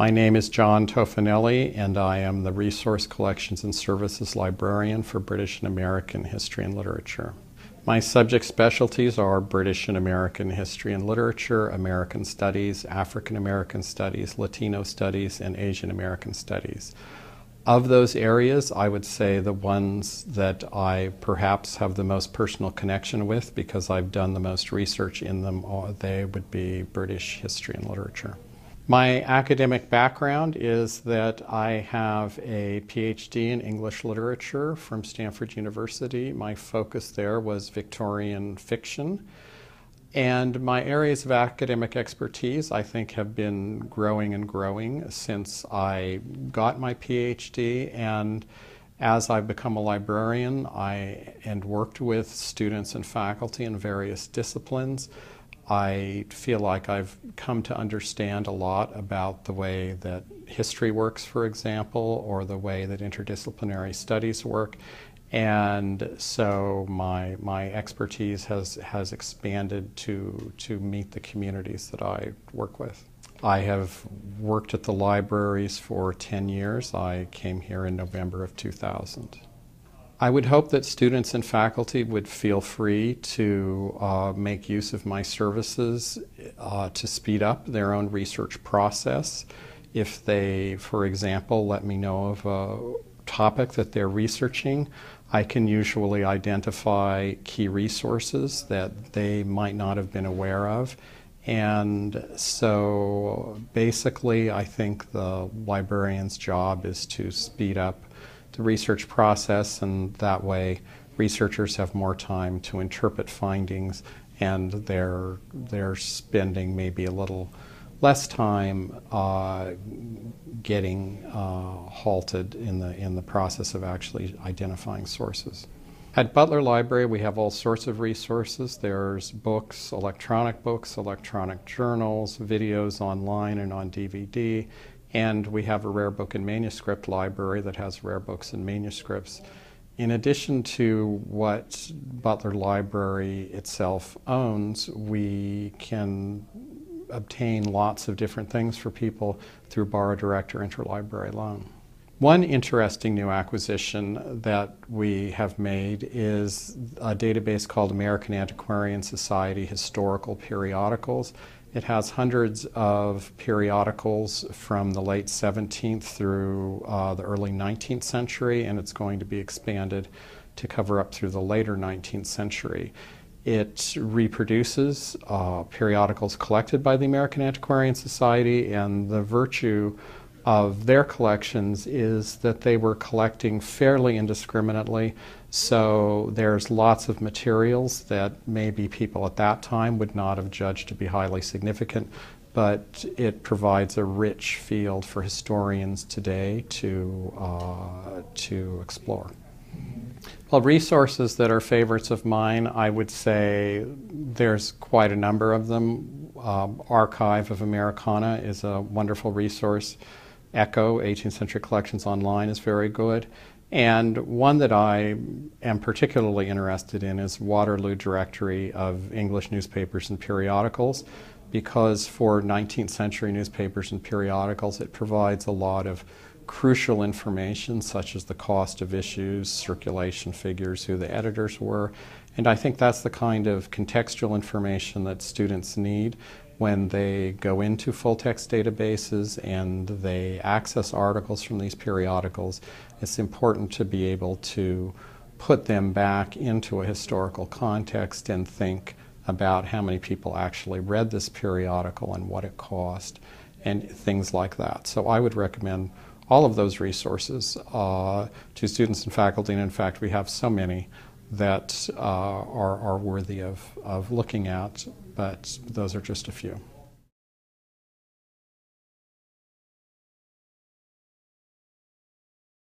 My name is John Tofanelli, and I am the Resource Collections and Services Librarian for British and American History and Literature. My subject specialties are British and American History and Literature, American Studies, African American Studies, Latino Studies, and Asian American Studies. Of those areas, I would say the ones that I perhaps have the most personal connection with, because I've done the most research in them, they would be British history and literature. My academic background is that I have a PhD in English literature from Stanford University. My focus there was Victorian fiction. And my areas of academic expertise, I think, have been growing and growing since I got my PhD. And as I've become a librarian and worked with students and faculty in various disciplines, I feel like I've come to understand a lot about the way that history works, for example, or the way that interdisciplinary studies work. And so my expertise has expanded to meet the communities that I work with. I have worked at the libraries for 10 years. I came here in November of 2000. I would hope that students and faculty would feel free to make use of my services to speed up their own research process. If they, for example, let me know of a topic that they're researching, I can usually identify key resources that they might not have been aware of. And so basically, I think the librarian's job is to speed up the research process, and that way researchers have more time to interpret findings, and they're spending maybe a little less time getting halted in the process of actually identifying sources. At Butler Library, we have all sorts of resources. There's books, electronic journals, videos online and on DVD, and we have a rare book and manuscript library that has rare books and manuscripts. In addition to what Butler Library itself owns, we can obtain lots of different things for people through Borrow Direct or Interlibrary Loan. One interesting new acquisition that we have made is a database called American Antiquarian Society Historical Periodicals. It has hundreds of periodicals from the late 17th through the early 19th century, and it's going to be expanded to cover up through the later 19th century. It reproduces periodicals collected by the American Antiquarian Society, and the virtue of their collections is that they were collecting fairly indiscriminately, so there's lots of materials that maybe people at that time would not have judged to be highly significant, but it provides a rich field for historians today to explore. Well, resources that are favorites of mine, I would say there's quite a number of them. Archive of Americana is a wonderful resource. Echo, 18th Century Collections Online, is very good. And one that I am particularly interested in is Waterloo Directory of English Newspapers and Periodicals, because for 19th century newspapers and periodicals, it provides a lot of crucial information, such as the cost of issues, circulation figures, who the editors were. And I think that's the kind of contextual information that students need when they go into full-text databases and they access articles from these periodicals. It's important to be able to put them back into a historical context and think about how many people actually read this periodical and what it cost and things like that. So I would recommend all of those resources to students and faculty, and in fact we have so many that are worthy of looking at, but those are just a few.